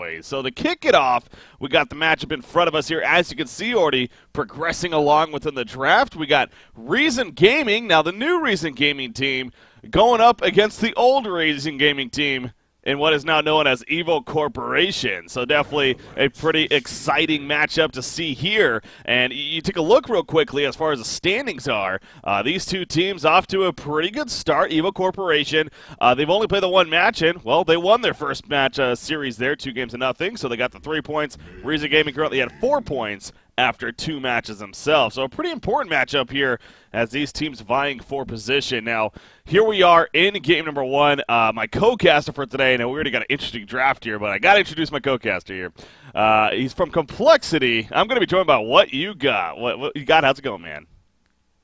always. So to kick it off, we got the matchup in front of us here. As you can see, already progressing along within the draft, we got Reason Gaming, now the new Reason Gaming team, going up against the old Reason Gaming team in what is now known as Evo Corporation. So definitely a pretty exciting matchup to see here. And you take a look real quickly as far as the standings are. These two teams off to a pretty good start. Evo Corporation, they've only played the one match, and, well, they won their first match series there, 2-0, so they got the 3 points. Reason Gaming currently had 4 points after 2 matches themselves. So a pretty important matchup here as these teams vying for position. Now, here we are in game number 1. My co-caster for today, now we already got an interesting draft here, but I got to introduce my co-caster here. He's from Complexity. I'm going to be joined by What You Got. What you got? How's it going, man?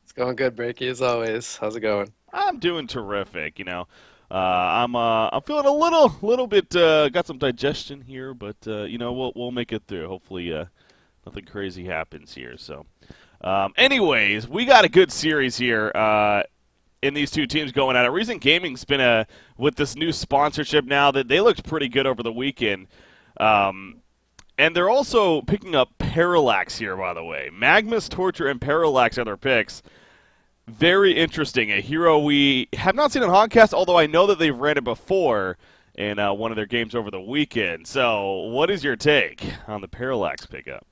It's going good, Breaky, as always. How's it going? I'm doing terrific, you know. I'm feeling a little bit, got some digestion here, but, you know, we'll make it through. Hopefully, nothing crazy happens here. So, anyways, we got a good series here in these two teams going at it. Reason Gaming's been with this new sponsorship now that they looked pretty good over the weekend. And they're also picking up Parallax here, by the way. Magmus, Torture, and Parallax are their picks. Very interesting. A hero we have not seen in Hogcast, although I know that they've ran it before in one of their games over the weekend. So, what is your take on the Parallax pickup?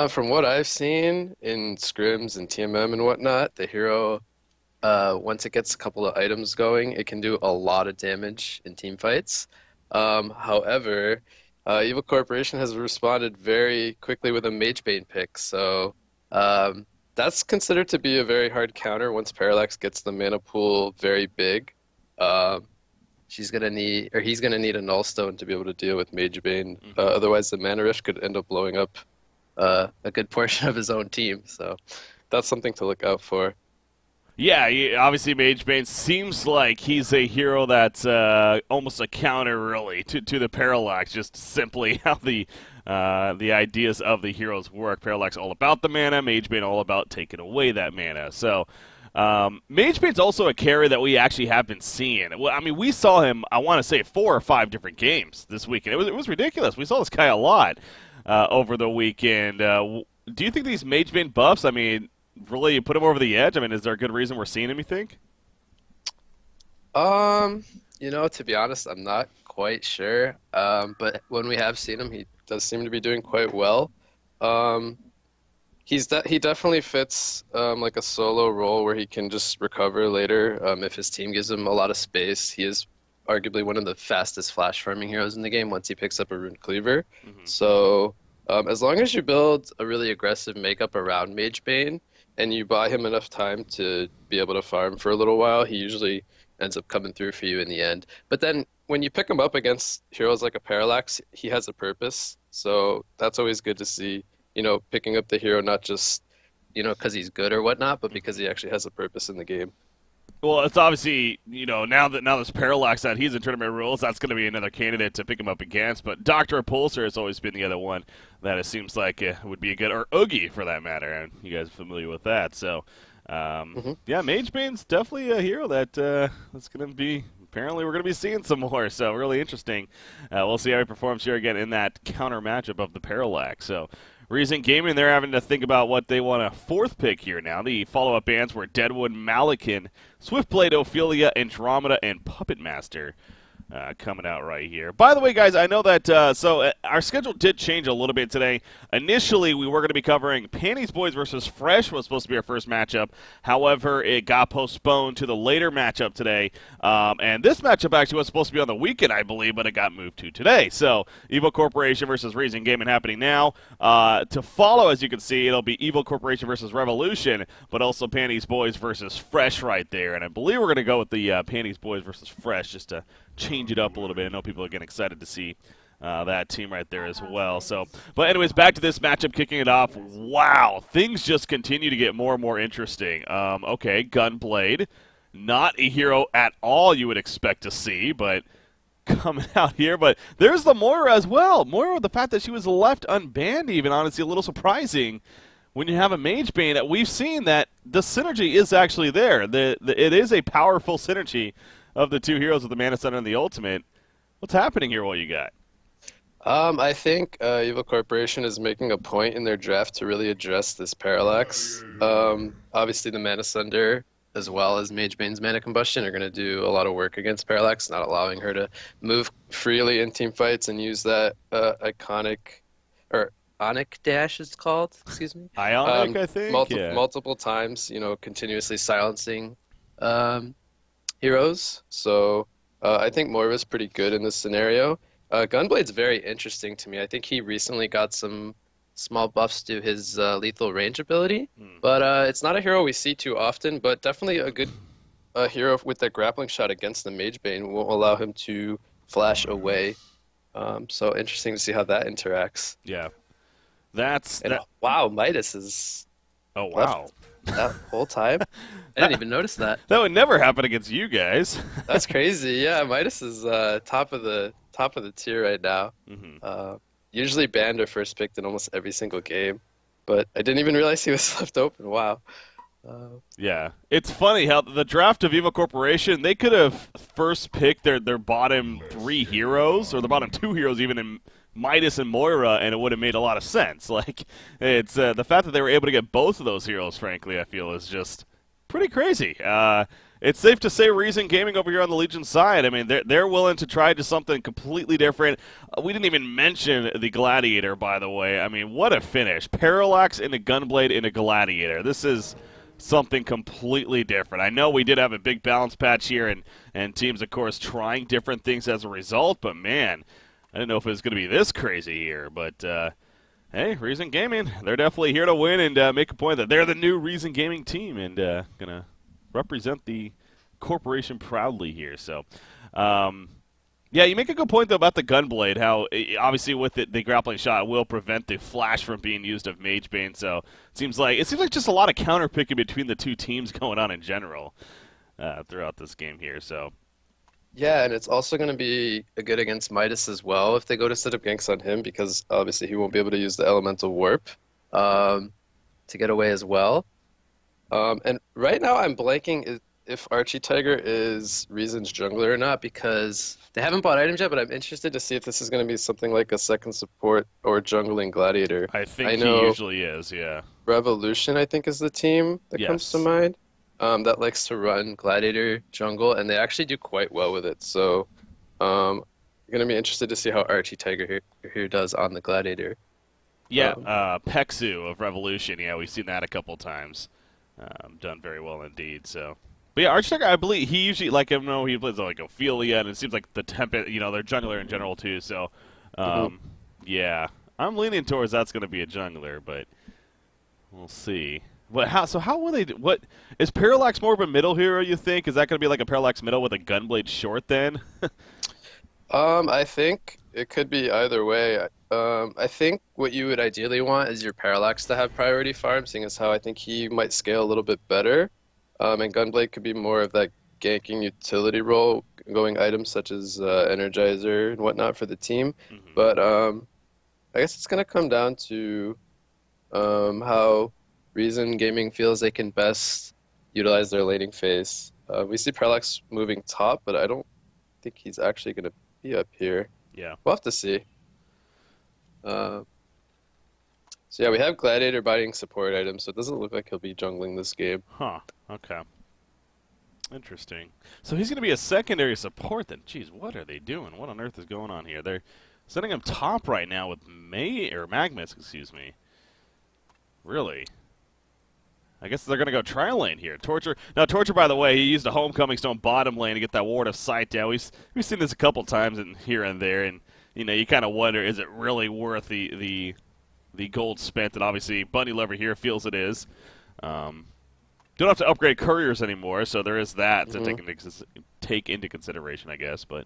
From what I've seen in scrims and TMM and whatnot, the hero, once it gets a couple of items going, it can do a lot of damage in team fights. However, Evil Corporation has responded very quickly with a Magebane pick, so that's considered to be a very hard counter once Parallax gets the mana pool very big. He's gonna need a Null Stone to be able to deal with Magebane. Otherwise, the Mana Rift could end up blowing up a good portion of his own team, so that's something to look out for. Yeah, obviously Magebane seems like he's a hero that's almost a counter, really, to the Parallax, just simply how the ideas of the heroes work. Parallax all about the mana, Magebane all about taking away that mana. So Magebane's also a carry that we actually have been seeing. I mean, we saw him, I want to say, 4 or 5 different games this weekend. It was ridiculous. We saw this guy a lot over the weekend. Do you think these Magebane buffs, I mean, really put him over the edge? I mean, is there a good reason we're seeing him, you think? You know, to be honest, I'm not quite sure. But when we have seen him, he does seem to be doing quite well. He definitely fits like a solo role where he can just recover later if his team gives him a lot of space. He is arguably one of the fastest flash farming heroes in the game once he picks up a Rune Cleaver. So as long as you build a really aggressive makeup around Magebane and you buy him enough time to be able to farm for a little while, he usually ends up coming through for you in the end. But then when you pick him up against heroes like a Parallax, he has a purpose. So that's always good to see, you know, picking up the hero not just, you know, because he's good or whatnot, but because he actually has a purpose in the game. Well, it's obviously, you know, now there's Parallax that he's in tournament rules, that's going to be another candidate to pick him up against. But Dr. Repulsor has always been the other one that it seems like would be a good, or Oogie for that matter, and you guys are familiar with that. So, yeah, Magebane's definitely a hero that's going to be, apparently we're going to be seeing some more, so really interesting. We'll see how he performs here again in that counter matchup of the Parallax. So, Reason Gaming, they're having to think about what they want a 4th pick here now. The follow-up bands were Deadwood, Malakin, Swiftblade, Ophelia, Andromeda, and Puppet Master coming out right here. By the way, guys, I know that our schedule did change a little bit today. Initially, we were going to be covering Panties Boys versus Fresh was supposed to be our first matchup. However, it got postponed to the later matchup today. And this matchup actually was supposed to be on the weekend, I believe, but it got moved to today. So, Evo Corporation versus Reason Gaming happening now. To follow, as you can see, it'll be Evo Corporation versus Revolution, but also Panties Boys versus Fresh right there. And I believe we're going to go with the Panties Boys versus Fresh just to change it up a little bit. I know people are getting excited to see that team right there as well. So, but anyways, back to this matchup, kicking it off. Wow, things just continue to get more and more interesting. Okay, Gunblade, not a hero at all you would expect to see, but coming out here. But there's the Moira as well. Moira, the fact that she was left unbanned even, honestly, a little surprising when you have a Magebane. We've seen that the synergy is actually there. It is a powerful synergy of the two heroes with the Mana Center and the Ultimate. What's happening here, what you got? I think Evil Corporation is making a point in their draft to really address this parallax. Obviously, the Mana Sunder as well as Mage Bane's Mana Combustion are going to do a lot of work against Parallax, not allowing her to move freely in team fights and use that iconic or Onic dash it's called, excuse me, Ionic, I think. Yeah. multiple times, continuously silencing um, heroes. So I think Moira's pretty good in this scenario. Gunblade's very interesting to me. I think he recently got some small buffs to his lethal range ability, Hmm. but it's not a hero we see too often, but definitely a good hero with that grappling shot against the Mage Bane will allow him to flash away. So interesting to see how that interacts. Yeah. That's And that. wow, Midas is Oh left wow. that whole time. I didn't That even notice that. that would never happen against you guys. That's crazy. Yeah, Midas is top of the tier right now. Hmm. Uh, Usually banned or first picked in almost every single game, but I didn't even realize he was left open. Wow. Uh, Yeah, it's funny how the draft of Evil Corporation, they could have first picked their bottom three heroes or the bottom two heroes even in Midas and Moira, and it would have made a lot of sense. Like it's the fact that they were able to get both of those heroes, frankly, I feel is just pretty crazy. It's safe to say Reason Gaming over here on the Legion side, I mean, they're willing to try just something completely different. We didn't even mention the Gladiator, by the way. I mean, what a finish. Parallax in a Gunblade in a Gladiator. This is something completely different. I know we did have a big balance patch here, and teams, of course, trying different things as a result, but man, I didn't know if it was going to be this crazy here. But hey, Reason Gaming, they're definitely here to win and make a point that they're the new Reason Gaming team and going to represent the corporation proudly here. So, yeah, you make a good point though about the Gunblade. How obviously with it, the grappling shot will prevent the flash from being used of Magebane. So it seems like just a lot of counter picking between the two teams going on in general throughout this game here. So yeah, and it's also going to be a good against Midas as well if they go to set up ganks on him because obviously he won't be able to use the elemental warp um, to get away as well. And right now I'm blanking if Archie Tiger is Reason's jungler or not because they haven't bought items yet, but I'm interested to see if this is going to be something like a second support or jungling gladiator. I think I he know usually is. Yeah. Revolution, I think, is the team that comes to Yes. mind that likes to run gladiator jungle, and they actually do quite well with it. So I'm going to be interested to see how Archie Tiger here does on the gladiator. Yeah. Um, Pexu of Revolution. Yeah, we've seen that a couple times. Done very well indeed. So. But yeah, Architect, I believe he usually like him. No, he plays like Ophelia, and it seems like the Tempest, their jungler in general too. So, mhm. yeah, I'm leaning towards that's going to be a jungler, but we'll see. But how will they? What is Parallax more of a middle hero? You think is that going to be like a Parallax middle with a Gunblade short then? I think it could be either way. I think what you would ideally want is your Parallax to have priority farm, seeing as how I think he might scale a little bit better. And Gunblade could be more of that ganking utility role, going items such as Energizer and whatnot for the team. Hmm. But I guess it's going to come down to how Reason Gaming feels they can best utilize their laning phase. We see Parallax moving top, but I don't think he's actually going to be up here. Yeah. We'll have to see. Uh, so yeah, we have Gladiator buying support items, so it doesn't look like he'll be jungling this game. Huh. Okay. Interesting. So he's going to be a secondary support then. Jeez, what are they doing? What on earth is going on here? They're setting him top right now with Magnus, excuse me. Really? I guess they're going to go trial lane here. Torture. Now, Torture, by the way, he used a Homecoming Stone bottom lane to get that Ward of Sight down. We've seen this a couple times here and there, and you kind of wonder, is it really worth the gold spent? And obviously, Bunny Lover here feels it is. Don't have to upgrade couriers anymore, so there is that to hmm take into consideration, I guess. But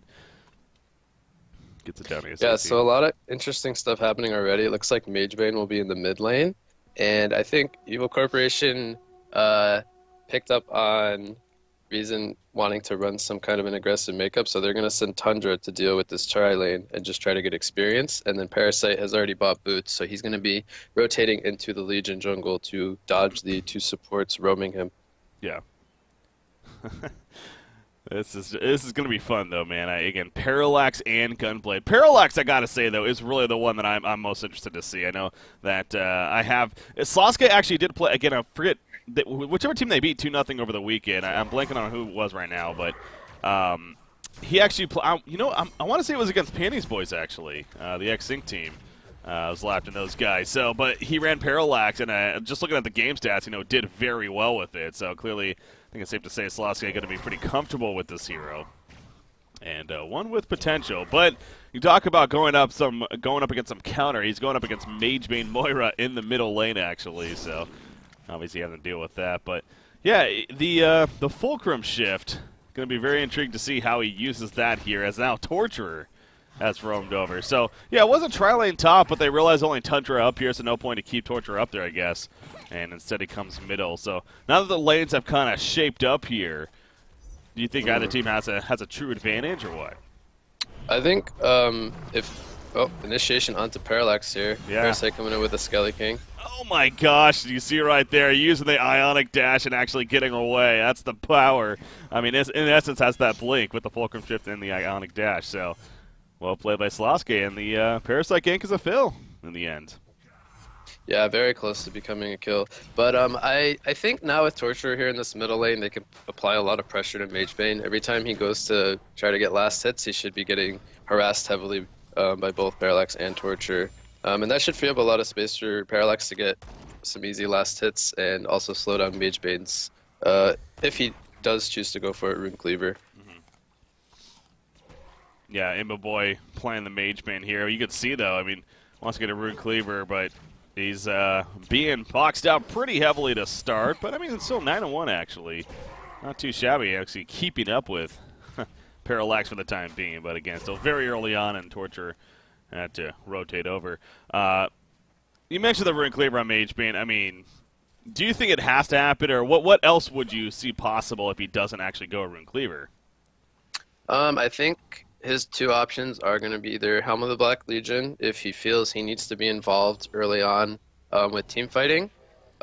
gets it down to Yeah, SAP. so a lot of interesting stuff happening already. It looks like Magebane will be in the mid lane, and I think Evil Corporation uh, picked up on Reason wanting to run some kind of an aggressive makeup, so they're going to send Tundra to deal with this tri lane and just try to get experience. And then Parasite has already bought boots, so he's going to be rotating into the Legion jungle to dodge the two supports roaming him. Yeah. This is gonna be fun though, man. Again, Parallax and Gunblade. Parallax, I gotta say though, is really the one that I'm most interested to see. I know that I have Sasuke actually did play again. I forget whichever team they beat 2-0 over the weekend. I'm blanking on who it was right now, but he actually I want to say it was against Panties Boys actually, the X-Sync team. I was lapping those guys. So, but he ran Parallax, and just looking at the game stats, did very well with it. So clearly, I think it's safe to say Sasuke going to be pretty comfortable with this hero, and one with potential. But you talk about going up against some counter. He's going up against Magebane Moira in the middle lane actually. So obviously having to deal with that. But yeah, the Fulcrum shift, going to be very intrigued to see how he uses that here as now Torturer has roamed over. So, yeah, it wasn't tri-lane top, but they realized only Tundra up here, so no point to keep Torture up there, I guess. And instead he comes middle. So, now that the lanes have kind of shaped up here, do you think either team has a true advantage or what? I think initiation onto Parallax here. Yeah. Parasite coming in with the Skelly King. Oh my gosh, you see right there, using the Ionic Dash and actually getting away. That's the power. I mean, in essence, has that blink with the Fulcrum Shift and the Ionic Dash. So, well played by Sasuke, and the Parasite gank is a fill in the end. Yeah, very close to becoming a kill. But I think now with Torturer here in this middle lane, they can apply a lot of pressure to Magebane. Every time he goes to try to get last hits, he should be getting harassed heavily by both Parallax and Torturer. And that should free up a lot of space for Parallax to get some easy last hits and also slow down Magebane's, if he does choose to go for it, Rune Cleaver. Yeah, Imba Boy playing the Magebane here. You can see, though, I mean, wants to get a Rune Cleaver, but he's being boxed out pretty heavily to start. But, I mean, it's still 9-1, actually. Not too shabby, actually, keeping up with Parallax for the time being. But, again, still very early on, and Torture had to rotate over. You mentioned the Rune Cleaver on Magebane. I mean, do you think it has to happen, or what else would you see possible if he doesn't actually go a Rune Cleaver? I think his two options are going to be either Helm of the Black Legion if he feels he needs to be involved early on with team fighting.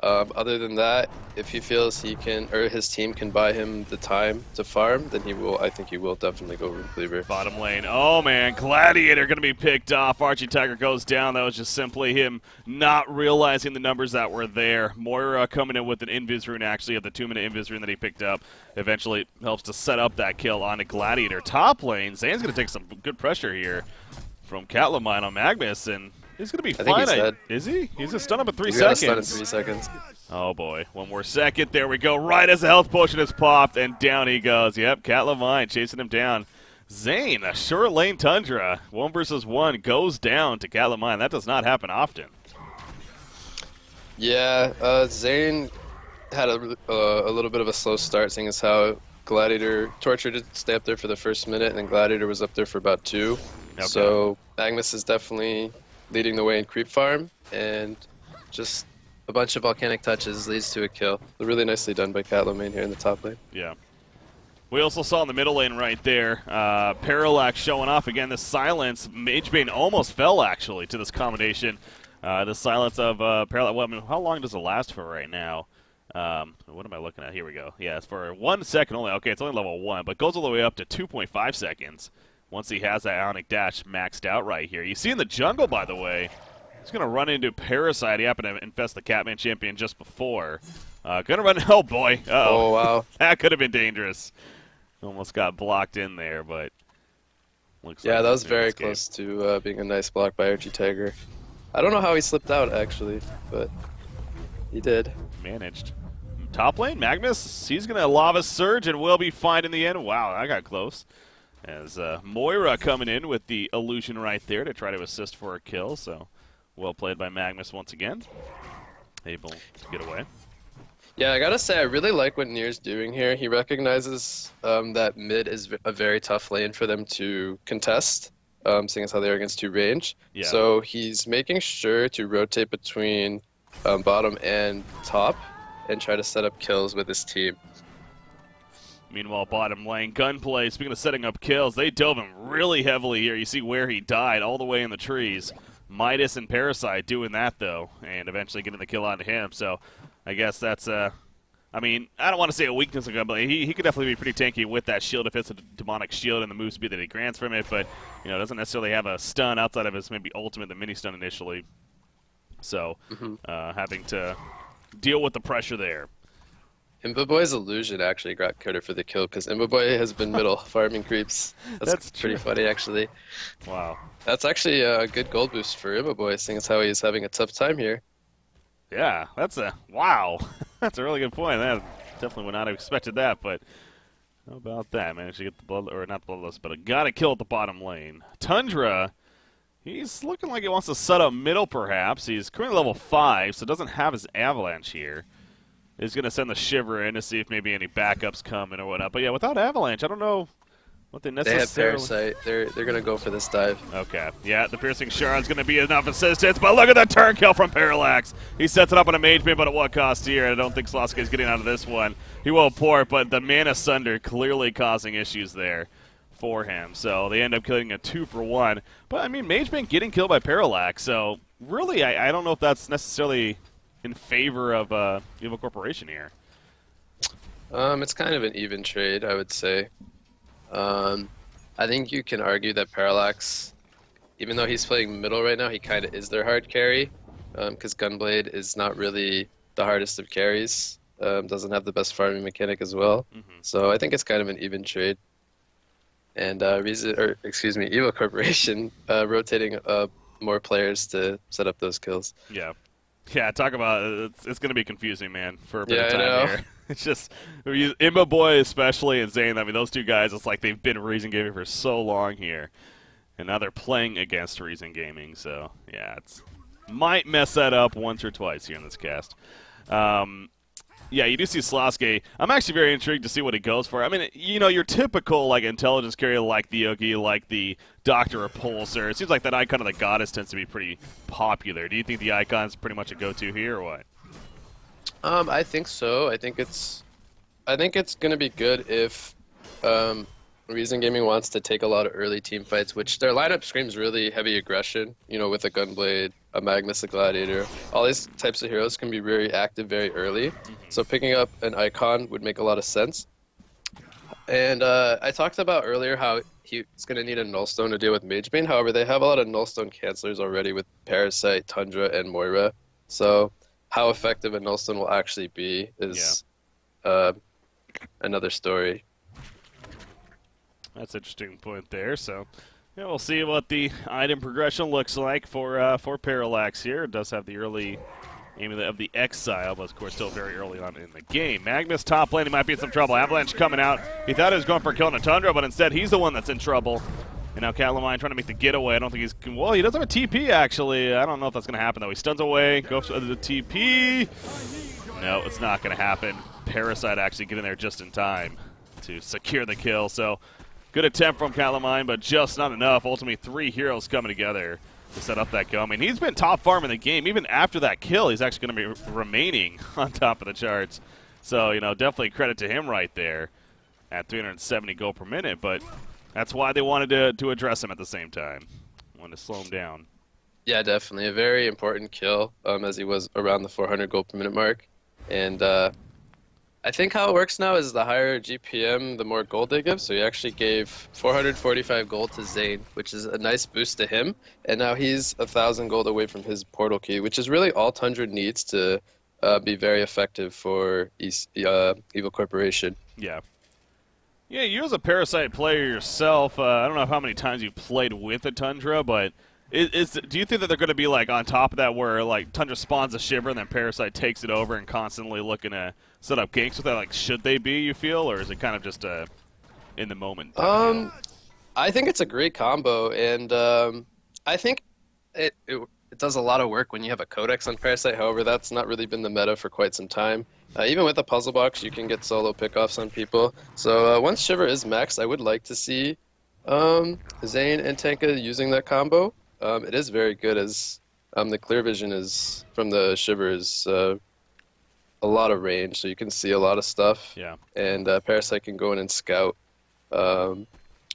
Other than that, if he feels he can, or his team can buy him the time to farm, then I think he will definitely go Rune Cleaver. Bottom lane. Oh, man. Gladiator going to be picked off. Archie Tiger goes down. That was just simply him not realizing the numbers that were there. Moira coming in with an Invis Rune, actually, of the 2-minute Invis Rune that he picked up. Eventually helps to set up that kill on a Gladiator. Top lane. Zane's going to take some good pressure here from Catlamine on Magnus, and he's going to be fine. Is he? He's a stun up at 3 seconds. Stun in 3 seconds. Oh, boy. One more second. There we go. Right as the health potion is popped, and down he goes. Yep, Catlamine chasing him down. Zane, a short lane Tundra. 1 versus 1 goes down to Catlamine. That does not happen often. Yeah, Zane had a little bit of a slow start, seeing as how Torture did stay up there for the first minute, and then Gladiator was up there for about 2. Okay. So Magnus is definitely leading the way in creep farm, and just a bunch of volcanic touches leads to a kill. Really nicely done by Catlamine here in the top lane. Yeah. We also saw in the middle lane right there, Parallax showing off again. The silence, Magebane almost fell actually to this combination. The silence of Parallax. Well, I mean, how long does it last for right now? What am I looking at? Here we go. Yeah, it's for 1 second only. Okay, it's only level 1, but goes all the way up to 2.5 seconds once he has that Ionic Dash maxed out right here. You see in the jungle, by the way, he's going to run into Parasite. He happened to infest the Catman champion just before. Going to run. Oh, boy. Uh-oh. Oh, wow. That could have been dangerous. Almost got blocked in there, but looks like that was very close to being a nice block by Archie Tiger. I don't know how he slipped out, actually, but he did. Managed. Top lane, Magnus, he's going to Lava Surge and will be fine in the end. Wow, that got close. As Moira coming in with the illusion right there to try to assist for a kill, so well played by Magnus once again. Able to get away. Yeah, I gotta say, I really like what Nier's doing here. He recognizes that mid is a very tough lane for them to contest, seeing as how they are against 2 range. Yeah. So he's making sure to rotate between bottom and top and try to set up kills with his team. Meanwhile, bottom lane, Gunplay, speaking of setting up kills, they dove him really heavily here. You see where he died, all the way in the trees. Midas and Parasite doing that, though, and eventually getting the kill onto him. So I guess that's I I mean, I don't want to say a weakness of Gunblade. He could definitely be pretty tanky with that shield if it's a demonic shield and the move speed that he grants from it, but doesn't necessarily have a stun outside of his maybe ultimate, the mini stun initially. So having to deal with the pressure there. Imbaboy's illusion actually got credit for the kill because Imbaboy has been middle farming creeps. That's pretty funny, actually. Wow. That's actually a good gold boost for Imbaboy, seeing as how he's having a tough time here. Yeah, wow. That's a really good point. That definitely would not have expected that, but how about that? Managed to get the blood, or not the bloodless, but got a kill at the bottom lane. Tundra, he's looking like he wants to set up middle, perhaps. He's currently level 5, so doesn't have his avalanche here. He's going to send the Shiver in to see if maybe any backups come in or whatnot. But yeah, without avalanche, I don't know what they necessarily... They have Parasite. They're going to go for this dive. Okay. Yeah, the Piercing Shard's going to be enough assistance, but look at the turn kill from Parallax. He sets it up on a mage pin, but at what cost here? I don't think Slotsky's getting out of this one. He will port, but the Mana Sunder clearly causing issues there for him. So they end up killing a 2-for-1. But, I mean, Mage Bank getting killed by Parallax, so really I don't know if that's necessarily in favor of Evil Corporation here. It's kind of an even trade, I would say. I think you can argue that Parallax, even though he's playing middle right now, he kind of is their hard carry, because Gunblade is not really the hardest of carries. Doesn't have the best farming mechanic as well. So I think it's kind of an even trade. And Evil Corporation rotating more players to set up those kills. Yeah. Yeah, talk about it's going to be confusing, man, for a bit of I time know. here. It's just Imbaboy especially and Zane. I mean, those two guys, it's like they've been Reason Gaming for so long here, and now they're playing against Reason Gaming. So yeah, it's might mess that up once or twice here in this cast. Yeah, you do see Slotsky. I'm actually very intrigued to see what he goes for. I mean, your typical like intelligence carrier, like the Oogie, like the Doctor Repulsor. It seems like that icon of the goddess tends to be pretty popular. Do you think the icon's pretty much a go-to here, or what? I think so. I think it's gonna be good if Reason Gaming wants to take a lot of early team fights, which their lineup screams really heavy aggression. With a Gunblade, a Magnus, a Gladiator. All these types of heroes can be very active very early. So picking up an icon would make a lot of sense. And I talked about earlier how he's going to need a Nullstone to deal with Magebane. However, they have a lot of Nullstone cancelers already with Parasite, Tundra, and Moira. So how effective a Nullstone will actually be is another story. That's an interesting point there. So yeah, we'll see what the item progression looks like for Parallax here. It does have the early aim of the Exile, but of course still very early on in the game. Magnus top lane, he might be in some trouble. Avalanche coming out. He thought he was going for killing a Tundra, but instead he's the one that's in trouble. And now Calamine trying to make the getaway. I don't think he's... Well, he does have a TP, actually. I don't know if that's going to happen, though. He stuns away, goes for the TP. No, it's not going to happen. Parasite actually getting there just in time to secure the kill. So good attempt from Calamine, but just not enough. Ultimately, 3 heroes coming together to set up that kill. I mean, he's been top farm in the game. Even after that kill, he's actually going to be remaining on top of the charts. So, definitely credit to him right there at 370 gold per minute. But that's why they wanted to address him at the same time. Wanted to slow him down. Yeah, definitely. A very important kill, as he was around the 400 gold per minute mark. And I think how it works now is the higher GPM, the more gold they give. So he actually gave 445 gold to Zane, which is a nice boost to him. And now he's 1,000 gold away from his portal key, which is really all Tundra needs to be very effective for Evil Corporation. Yeah. Yeah, you as a Parasite player yourself, I don't know how many times you've played with a Tundra, but do you think that they're going to be like on top of that where like Tundra spawns a Shiver and then Parasite takes it over and constantly looking to set up ganks with that? Like, should they be, you feel, or is it kind of just in the moment? I think it's a great combo, and I think it does a lot of work when you have a Codex on Parasite. However, that's not really been the meta for quite some time. Even with a puzzle box, you can get solo pickoffs on people. So once Shiver is maxed, I would like to see Zane and Tanka using that combo. It is very good, as the clear vision is from the Shiver is a lot of range, so you can see a lot of stuff. Yeah. And Parasite can go in and scout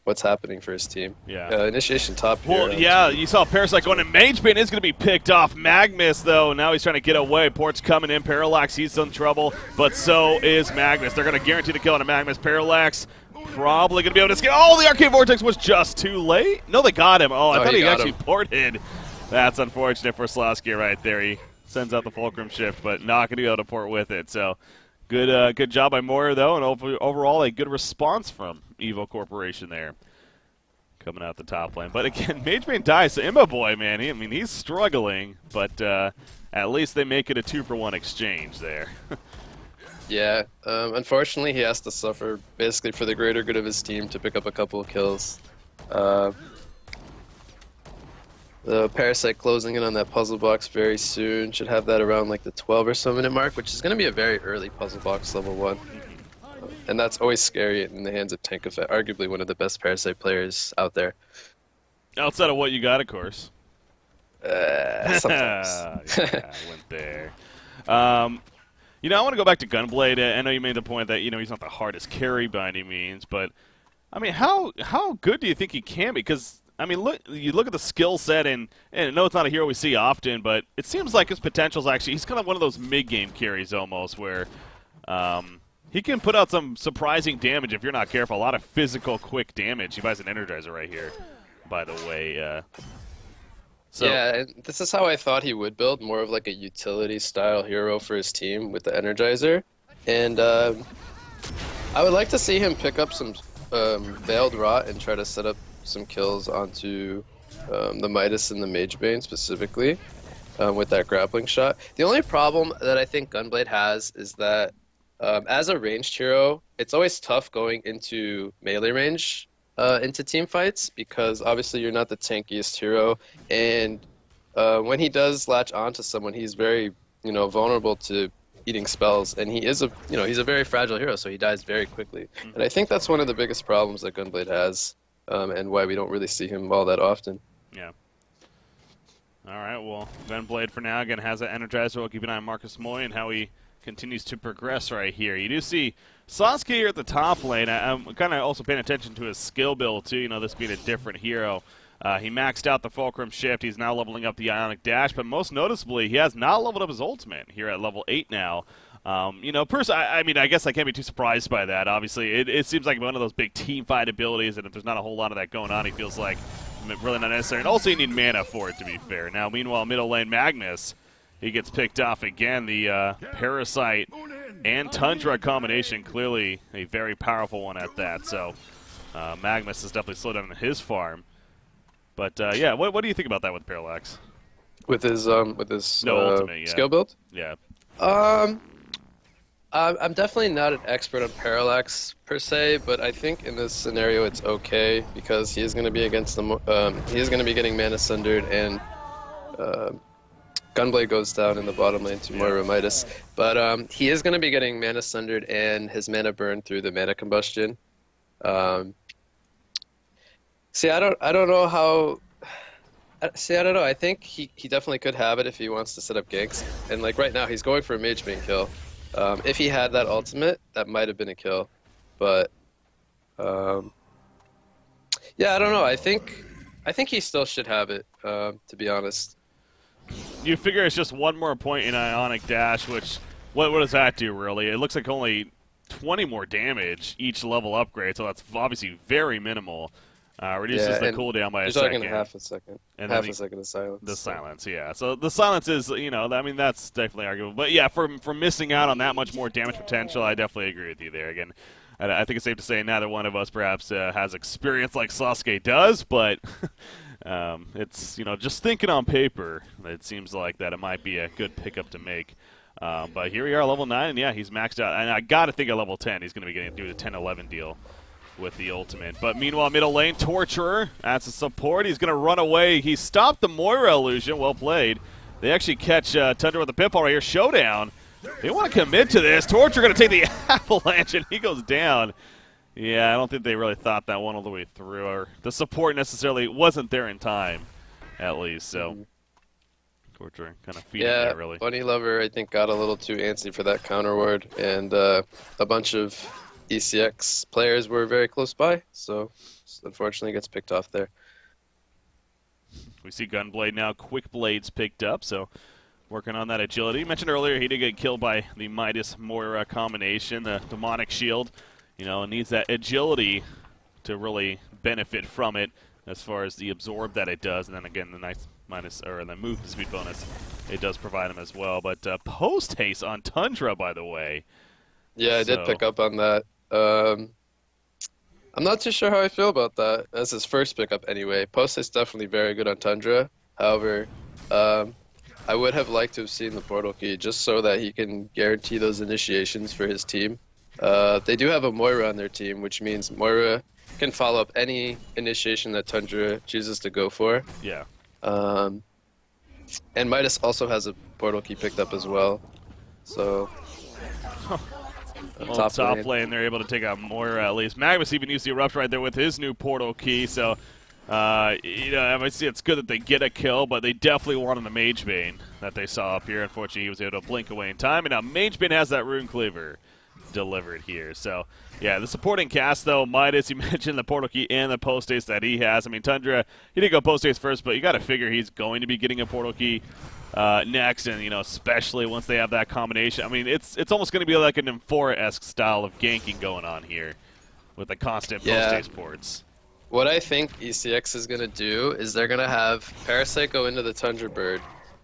what's happening for his team. Yeah. Initiation top here. Well, yeah, you saw Parasite going in. Mage Bane is going to be picked off. Magnus, though, now he's trying to get away. Port's coming in. Parallax, he's in trouble, but so is Magnus. They're going to guarantee the kill on a Magnus. Parallax probably going to be able to escape. Oh, the Arcade Vortex was just too late. No, they got him. Oh, I thought he actually ported. That's unfortunate for Slosky right there. He sends out the Fulcrum Shift, but not going to be able to port with it. So good job by Moyer, though, and overall a good response from Evo Corporation there. Coming out the top lane. But again, Mage Bane dies. So Imba Boy, man, he's struggling, but at least they make it a 2-for-1 exchange there. Yeah, unfortunately, he has to suffer basically for the greater good of his team to pick up a couple of kills. The Parasite closing in on that puzzle box very soon. Should have that around like the 12 or so minute mark, which is going to be a very early puzzle box level 1. And that's always scary in the hands of Tankafet, arguably one of the best Parasite players out there. Outside of what you got, of course. Sometimes. Yeah, I went there. You know, I want to go back to Gunblade. I know you made the point that, he's not the hardest carry by any means, but, I mean, how good do you think he can be? Because, I mean, you look at the skill set, and I know it's not a hero we see often, but it seems like his potential is actually, he's kind of one of those mid-game carries almost, where he can put out some surprising damage if you're not careful. A lot of physical, quick damage. He buys an Energizer right here, by the way. So. Yeah, and this is how I thought he would build, more of like a utility-style hero for his team with the Energizer. And I would like to see him pick up some Veiled Rot and try to set up some kills onto the Midas and the Mage Bane specifically with that grappling shot. The only problem that I think Gunblade has is that as a ranged hero, it's always tough going into melee range into team fights because obviously you're not the tankiest hero, and when he does latch onto someone, he's very vulnerable to eating spells, and he is he's a very fragile hero, so he dies very quickly. And I think that's one of the biggest problems that Gunblade has. And why we don't really see him all that often. Yeah. All right, well, Gunblade for now, again, has that Energizer. We'll keep an eye on Marcus Moy and how he continues to progress right here. You do see Sasuke here at the top lane. I'm kind of also paying attention to his skill build, too, this being a different hero. He maxed out the Fulcrum Shift. He's now leveling up the Ionic Dash, but most noticeably, he has not leveled up his ultimate here at level 8 now. I mean, I guess I can't be too surprised by that. Obviously, it seems like one of those big team fight abilities, and if there's not a whole lot of that going on, he feels like really not necessary. And also, you need mana for it, to be fair. Now, meanwhile, middle lane Magnus, he gets picked off again. The Parasite and Tundra combination, clearly a very powerful one at that. So, Magnus has definitely slowed down his farm. But yeah, what do you think about that with Parallax? With his ultimate, skill build? Yeah. I'm definitely not an expert on Parallax per se, but I think in this scenario it's okay because he is going to be against the he is going to be getting mana sundered, and Gunblade goes down in the bottom lane to Moira Midas. But he is going to be getting mana sundered and his mana burned through the mana combustion. See, I don't know how. See, I don't know. I think he definitely could have it if he wants to set up ganks. And like right now, he's going for a Mage Bane kill. If he had that ultimate, that might have been a kill. But yeah, I don't know. I think he still should have it. To be honest. You figure it's just one more point in Ionic Dash, which what does that do really? It looks like only 20 more damage each level upgrade, so that's obviously very minimal. Reduces the cooldown by a second. Half a second. And half a second of silence. The silence, yeah. So the silence is, I mean, that's definitely arguable. But yeah, for missing out on that much more damage potential, I definitely agree with you there. Again, I think it's safe to say neither one of us perhaps has experience like Sasuke does, but it's, just thinking on paper, it seems like that it might be a good pickup to make. But here we are, level 9, and yeah, he's maxed out. And I got to think at level 10 he's going to be getting through the 10-11 deal with the ultimate. But meanwhile, middle lane, Torturer, that's a support. He's going to run away. He stopped the Moira illusion. Well played. They actually catch Tundra with the pitfall right here. Showdown. They want to commit to this. Torturer going to take the avalanche, and he goes down. Yeah, I don't think they really thought that one all the way through. Or the support necessarily wasn't there in time, at least. So, Torturer kind of feeding that, really. Bunny Lover, I think, got a little too antsy for that counter ward, and a bunch of ECX players were very close by, so unfortunately gets picked off there. We see Gunblade now. Quick Blades picked up, so working on that agility. You mentioned earlier he did get killed by the Midas Moira combination, the demonic shield. You know, needs that agility to really benefit from it as far as the absorb that it does, and then again the nice minus or the movement speed bonus it does provide him as well. But post haste on Tundra, by the way. Yeah, I did pick up on that. I'm not too sure how I feel about that. That's his first pickup anyway. Post is definitely very good on Tundra. However, I would have liked to have seen the portal key just so that he can guarantee those initiations for his team. They do have a Moira on their team, which means Moira can follow up any initiation that Tundra chooses to go for. Yeah. And Midas also has a portal key picked up as well. So top lane, they're able to take out Moira at least. Magnus even used the Erupt right there with his new portal key, so you know, obviously it's good that they get a kill, but they definitely wanted the Mage Bane that they saw up here. Unfortunately, he was able to blink away in time, and now Mage Bane has that Rune Cleaver delivered here. So, yeah, the supporting cast, though, Midas, you mentioned the portal key and the post haste that he has. I mean, Tundra, he did go post haste first, but you got to figure he's going to be getting a portal key next, and, you know, especially once they have that combination. I mean, it's almost going to be like an Amphora-esque style of ganking going on here with the constant post haste ports. What I think ECX is going to do is they're going to have Parasite go into the Tundra Bird,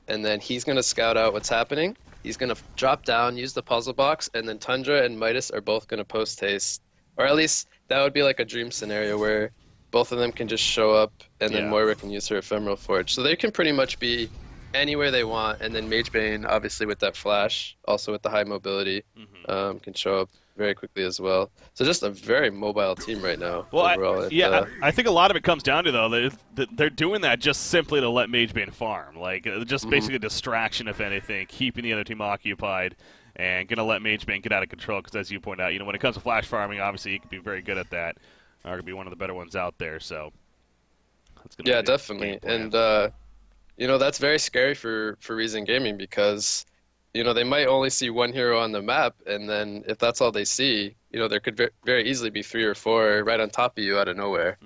and then he's going to scout out what's happening. He's going to drop down, use the puzzle box, and then Tundra and Midas are both going to post haste. Or at least that would be like a dream scenario where both of them can just show up, and then Moira can use her Ephemeral Forge. So they can pretty much be anywhere they want, and then Mage Bane, obviously with that flash, also with the high mobility, can show up very quickly as well. So just a very mobile team right now. Well, overall. I think a lot of it comes down to, though, they're doing that just simply to let Mage Bane farm. Like, just basically a distraction, if anything, keeping the other team occupied and going to let Mage Bane get out of control because, as you point out, you know, when it comes to flash farming, obviously he can be very good at that. Or could be one of the better ones out there. So that's gonna be definitely. And, you know, that's very scary for Reason Gaming because, you know, they might only see one hero on the map, and then if that's all they see, you know, there could very easily be 3 or 4 right on top of you out of nowhere.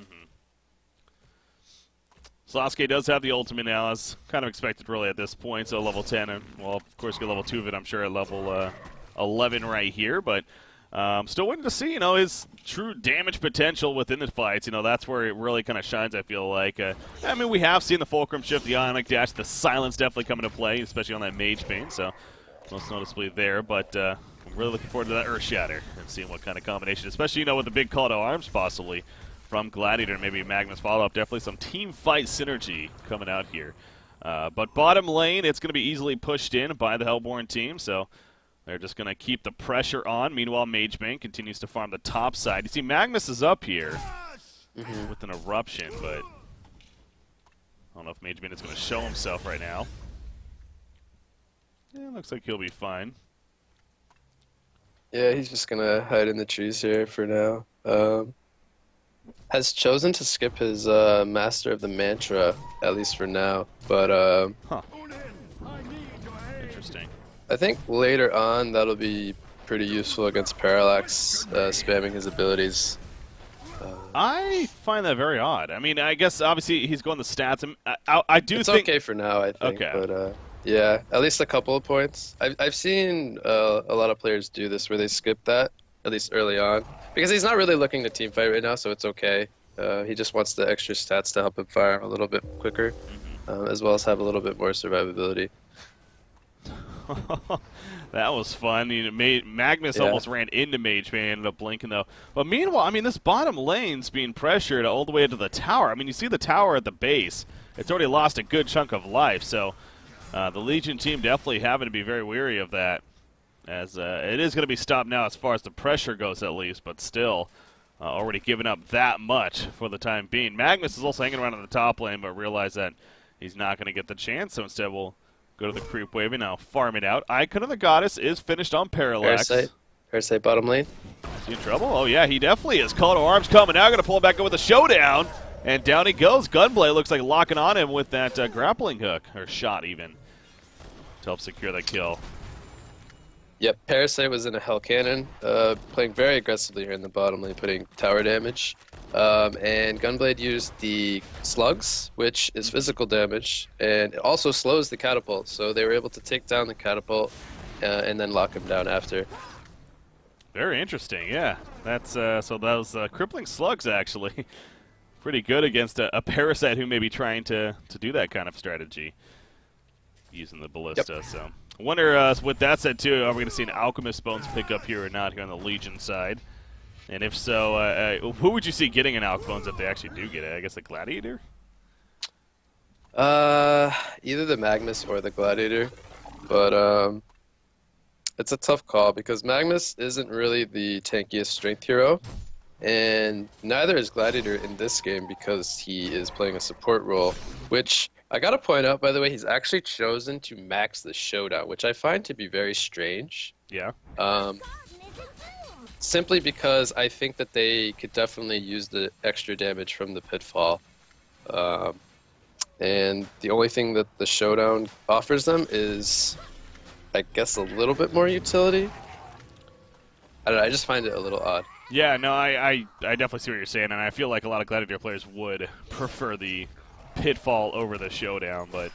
Sasuke does have the ultimate now, as kind of expected really at this point, so level 10, and well, of course, get level 2 of it, I'm sure, at level 11 right here, but still waiting to see, you know, his true damage potential within the fights. You know, that's where it really kind of shines, I feel like. I mean, we have seen the Fulcrum shift, the Ionic Dash, the Silence definitely come into play, especially on that Mage Bane, so most noticeably there, but I'm really looking forward to that Earth Shatter and seeing what kind of combination, especially, you know, with the big call to arms possibly from Gladiator and maybe Magnus follow-up. Definitely some team fight synergy coming out here. But bottom lane, it's going to be easily pushed in by the Hellborn team, so they're just going to keep the pressure on. Meanwhile, Mage Bane continues to farm the top side. You see Magnus is up here with an Eruption, but I don't know if Mage Bane is going to show himself right now. Yeah, looks like he'll be fine. Yeah, he's just going to hide in the trees here for now. Has chosen to skip his Master of the Mantra, at least for now. But Interesting. I think later on that'll be pretty useful against Parallax, spamming his abilities. I find that very odd. I mean, I guess obviously he's going the stats. I do it's think okay for now, I think. Okay. But yeah, at least a couple of points. I've seen a lot of players do this where they skip that, at least early on. Because he's not really looking to team fight right now, so it's okay. He just wants the extra stats to help him fire a little bit quicker, as well as have a little bit more survivability. That was fun. You know, Magnus almost ran into Mage Bane, ended up blinking though. But meanwhile, I mean, this bottom lane's being pressured all the way to the tower. I mean, you see the tower at the base. It's already lost a good chunk of life, so the Legion team definitely having to be very wary of that. As it is going to be stopped now as far as the pressure goes at least, but still already giving up that much for the time being. Magnus is also hanging around in the top lane, but realize that he's not going to get the chance, so instead we'll go to the creep wave and now farm it out. Icon of the Goddess is finished on Parallax. Parasite bottom lane. Is he in trouble? Oh yeah, he definitely is. Call to arms coming now, going to pull him back in with a showdown, and down he goes. Gunblade looks like locking on him with that grappling hook, or shot even, to help secure the kill. Yep, Parasite was in a Hell Cannon, playing very aggressively here in the bottom lane, putting tower damage. And Gunblade used the slugs, which is physical damage, and it also slows the catapult, so they were able to take down the catapult and then lock him down after. Very interesting, yeah. That's so those crippling slugs actually pretty good against a Parasite who may be trying to do that kind of strategy using the ballista. Yep. So I wonder, with that said too, are we going to see an Alchemist Bones pick up here or not here on the Legion side? And if so, who would you see getting an Alch Bones if they actually do get it? I guess the Gladiator? Either the Magnus or the Gladiator, but it's a tough call because Magnus isn't really the tankiest strength hero, and neither is Gladiator in this game because he is playing a support role, which I gotta point out, by the way, he's actually chosen to max the showdown, which I find to be very strange. Yeah. Simply because I think that they could definitely use the extra damage from the Pitfall. And the only thing that the showdown offers them is, I guess, a little bit more utility. I don't know, I just find it a little odd. Yeah, no, I definitely see what you're saying, and I feel like a lot of Gladiator players would prefer the Pitfall over the showdown, but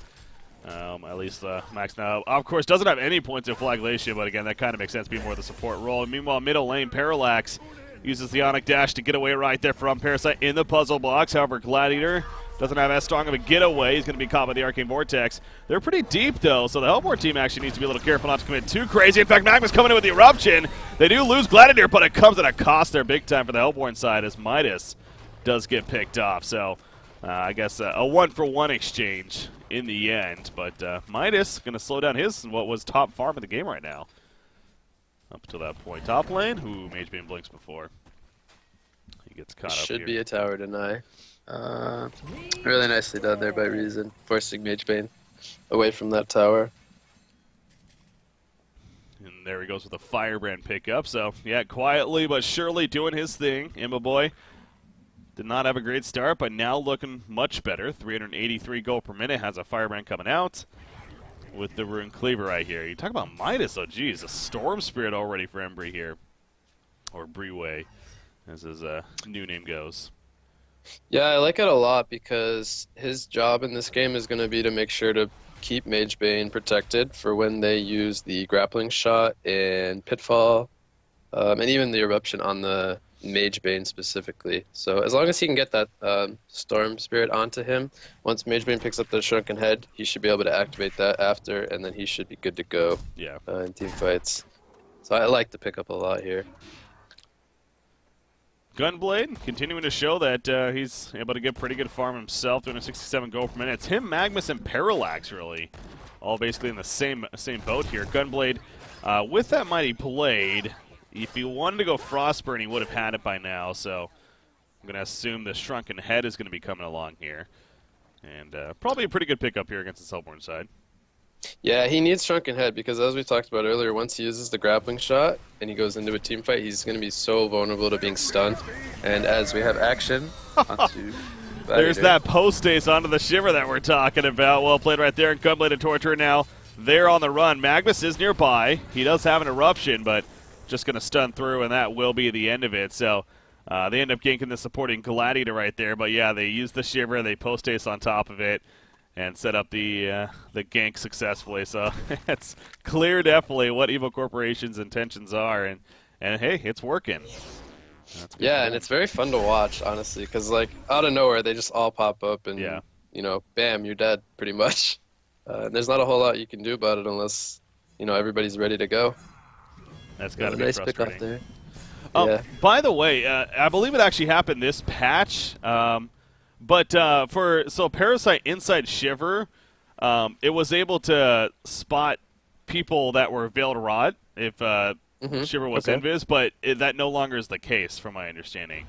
at least Max now, of course, doesn't have any points in Flagellation, but again, that kind of makes sense being more the support role. And meanwhile, middle lane, Parallax uses the Ionic Dash to get away right there from Parasite in the puzzle box. However, Gladiator doesn't have as strong of a getaway. He's going to be caught by the Arcane Vortex. They're pretty deep, though, so the Hellborn team actually needs to be a little careful not to commit too crazy. In fact, Magma's coming in with the Eruption. They do lose Gladiator, but it comes at a cost there big time for the Hellborn side as Midas does get picked off. So I guess a one-for-one exchange in the end, but Midas going to slow down his what was top farm in the game right now. Up to that point. Top lane, who Mage Bane blinks before. He gets caught up here. Should be a tower deny. Really nicely done there by Reason, forcing Mage Bane away from that tower. And there he goes with a Firebrand pickup. So, yeah, quietly but surely doing his thing. Imba Boy did not have a great start, but now looking much better. 383 gold per minute, has a Firebrand coming out with the Rune Cleaver right here. You talk about Midas, oh geez, a Storm Spirit already for Embry here. Or Breeway, as his new name goes. Yeah, I like it a lot because his job in this game is going to be to make sure to keep Mage Bane protected for when they use the grappling shot and Pitfall, and even the Eruption on the Mage Bane specifically. So as long as he can get that Storm Spirit onto him, once Mage Bane picks up the Shrunken Head, he should be able to activate that after, and then he should be good to go in team fights. So I like the pickup a lot here. Gunblade continuing to show that he's able to get pretty good farm himself, 267 gold per minute. It's him, Magnus, and Parallax, really, all basically in the same boat here. Gunblade, with that Mighty Blade, if he wanted to go Frostburn, he would have had it by now, so I'm going to assume the Shrunken Head is going to be coming along here. And probably a pretty good pickup here against the Hellborn side. Yeah, he needs Shrunken Head because, as we talked about earlier, once he uses the grappling shot and he goes into a team fight, he's going to be so vulnerable to being stunned. And as we have action onto there's that post-ace onto the Shiver that we're talking about. Well played right there, and Gunblade and Torture now they're on the run. Magnus is nearby. He does have an Eruption, but just going to stun through, and that will be the end of it. So they end up ganking the supporting Gladiator right there. But, yeah, they use the Shiver, they post-ace on top of it, and set up the gank successfully. So it's clear definitely what Evil Corporation's intentions are, and hey, it's working. Yeah, and it's very fun to watch, honestly, because like out of nowhere they just all pop up, and you know, bam, you're dead pretty much. And there's not a whole lot you can do about it unless everybody's ready to go. That's got to be nice frustrating. pick up there. Yeah. By the way, I believe it actually happened this patch. But so Parasite inside Shiver, it was able to spot people that were Veiled Rot if Shiver was invis, but that no longer is the case, from my understanding.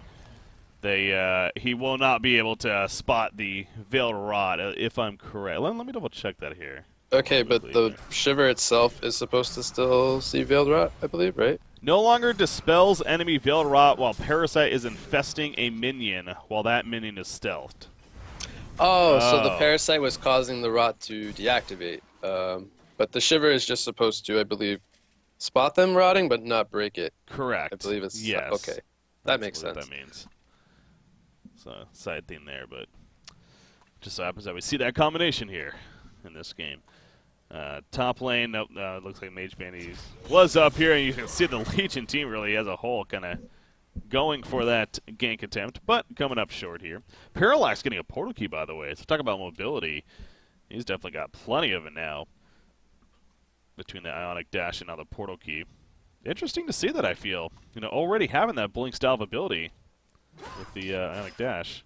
He will not be able to spot the Veiled Rot, if I'm correct. Let me double check that here. Okay, but the Shiver itself is supposed to still see Veiled Rot, I believe, right? No longer dispels enemy Veiled Rot while Parasite is infesting a minion while that minion is stealthed. Oh, so the Parasite was causing the Rot to deactivate. But the Shiver is just supposed to, I believe, Spot them rotting, but not break it. I Correct. believe it's Yes. okay. That That's makes what that sense. means. So, side theme there, but just so happens that we see that combination here in this game. Top lane, nope, looks like Mage Band was up here, and you can see the Legion team really as a whole kind of going for that gank attempt, but coming up short here. Parallax getting a portal key, by the way. So talk about mobility. He's definitely got plenty of it now between the Ionic Dash and now the portal key. Interesting to see that, I feel. Already having that blink style of ability with the Ionic Dash.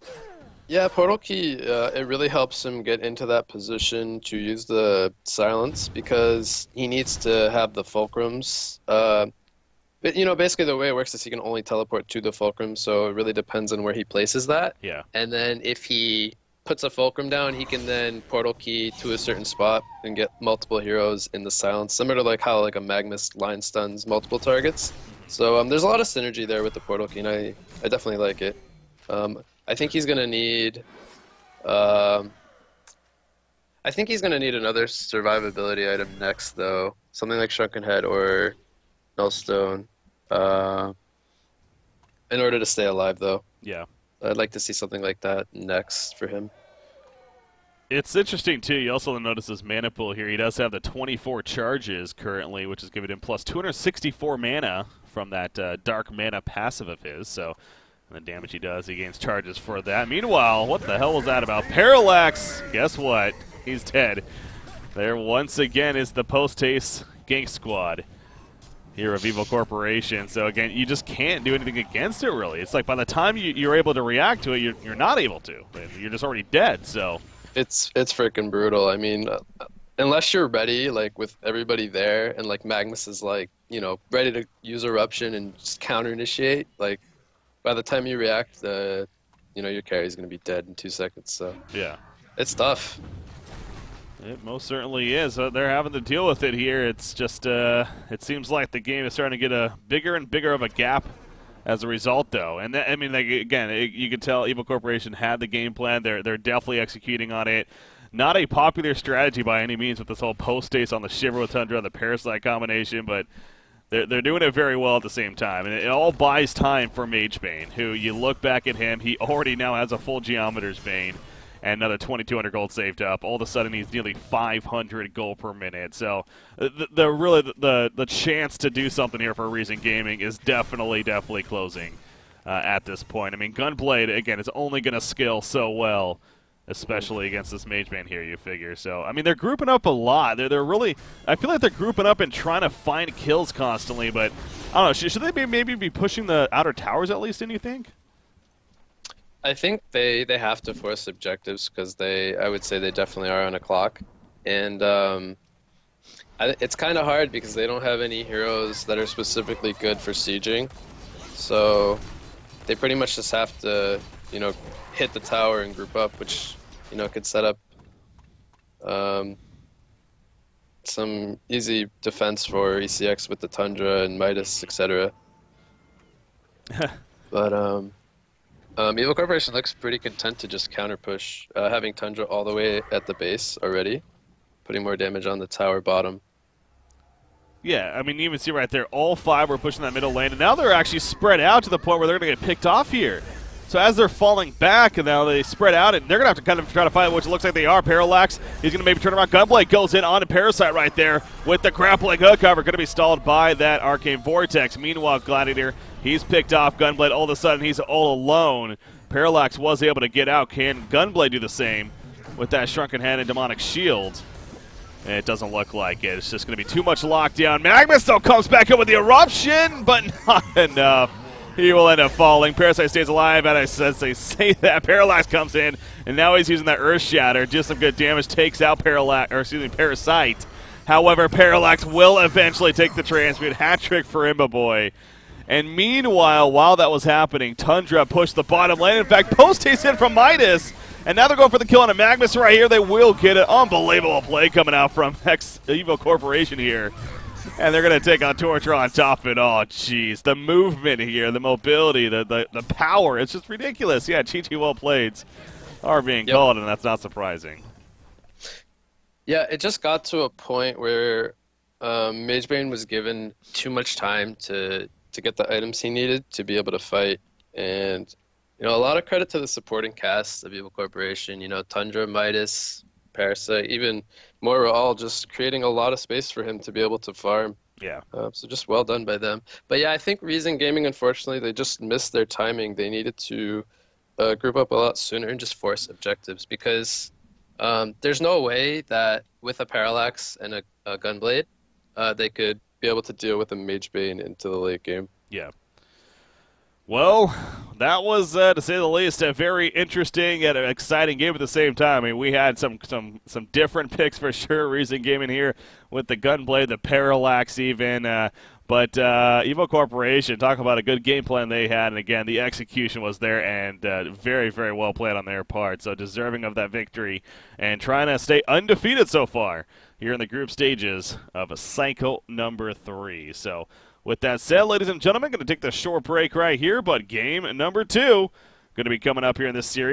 Yeah, Portal Key, it really helps him get into that position to use the silence because he needs to have the fulcrums. But, basically the way it works is he can only teleport to the fulcrum, so it really depends on where he places that. Yeah. And then if he puts a fulcrum down, he can then Portal Key to a certain spot and get multiple heroes in the silence, similar to like how like a Magnus line stuns multiple targets. So there's a lot of synergy there with the Portal Key, and I definitely like it. I think he's gonna need. I think he's gonna need another survivability item next, though. Something like Shrunken Head or Nullstone. In order to stay alive, though. Yeah. I'd like to see something like that next for him. It's interesting, too. You also notice his mana pool here. He does have the 24 charges currently, which is giving him plus 264 mana from that dark mana passive of his. So, and the damage he does, he gains charges for that. Meanwhile, what the hell was that about? Parallax, guess what? He's dead. There once again is the post-haste gank squad here of Evil Corporation. So again, you just can't do anything against it, really. It's like by the time you're able to react to it, you're not able to. You're just already dead, so... It's freaking brutal. I mean, unless you're ready, like with everybody there, and like Magnus is like, ready to use Eruption and just counter initiate. Like, by the time you react, your carry's gonna be dead in 2 seconds. So yeah, it's tough. It most certainly is. They're having to deal with it here. It's just, it seems like the game is starting to get a bigger and bigger of a gap as a result, though. And that, I mean, like, again, you can tell Evil Corporation had the game plan. They're definitely executing on it. Not a popular strategy by any means with this whole post-haste on the Shiver with Tundra and the Parasite combination, but they're doing it very well at the same time. And it all buys time for Magebane, who you look back at him, he already now has a full Geometer's Bane and another 2,200 gold saved up. All of a sudden, he's nearly 500 gold per minute. So, the chance to do something here for Reason Gaming is definitely closing at this point. I mean, Gunblade again is only going to scale so well, especially against this Magebane here. You figure. So, I mean, they're grouping up a lot. They're really. I feel like they're grouping up and trying to find kills constantly. But I don't know. Should they maybe be pushing the outer towers at least? Do you think? I think they have to force objectives because I would say they definitely are on a clock, and it's kind of hard because they don't have any heroes that are specifically good for sieging, so they pretty much just have to hit the tower and group up, which could set up some easy defense for ECX with the Tundra and Midas, etc. But Evil Corporation looks pretty content to just counter push, having Tundra all the way at the base already, putting more damage on the tower bottom. Yeah, I mean, you even see right there, all 5 were pushing that middle lane, and now they're actually spread out to the point where they're going to get picked off here. So as they're falling back, and now they spread out, and they're going to have to kind of try to fight, which it looks like they are. Parallax, he's going to maybe turn around. Gunblade goes in on a Parasite right there with the grappling hook cover. Going to be stalled by that Arcane Vortex. Meanwhile, Gladiator, he's picked off. Gunblade, all of a sudden, he's all alone. Parallax was able to get out. Can Gunblade do the same with that Shrunken Head and Demonic Shield? And it doesn't look like it. It's just going to be too much lockdown. Magnus, though, comes back up with the Eruption, but not enough. He will end up falling. Parasite stays alive, and as they say that, Parallax comes in, and now he's using that Earth Shatter. Just some good damage, takes out Parasite. However, Parallax will eventually take the transmute. Hat trick for Imba Boy. And meanwhile, while that was happening, Tundra pushed the bottom lane. In fact, post-haste in from Midas. And now they're going for the kill on a Magnus right here. They will get it. Unbelievable play coming out from Evil Corporation here. And they're going to take on Torture on top of it. Oh, jeez. The movement here, the mobility, the power. It's just ridiculous. Yeah, Chi-Chi well played are being called, and that's not surprising. Yeah, it just got to a point where Magebane was given too much time to get the items he needed to be able to fight, and a lot of credit to the supporting cast of Evil Corporation. Tundra, Midas, Parasite, even more, all just creating a lot of space for him to be able to farm. Yeah. So just well done by them. But yeah, I think Reason Gaming, unfortunately, they just missed their timing. They needed to group up a lot sooner and just force objectives because there's no way that with a Parallax and a Gunblade, they could be able to deal with a Mage Bane into the late game. Yeah. Well, that was, to say the least, a very interesting and exciting game at the same time. I mean, we had some different picks for sure. Reason Gaming here with the Gunblade, the Parallax even. But Evo Corporation, talk about a good game plan they had. And again, the execution was there and very, very well played on their part. So deserving of that victory and trying to stay undefeated so far here in the group stages of cycle number 3. So with that said, ladies and gentlemen, going to take the short break right here, but game number 2 going to be coming up here in this series.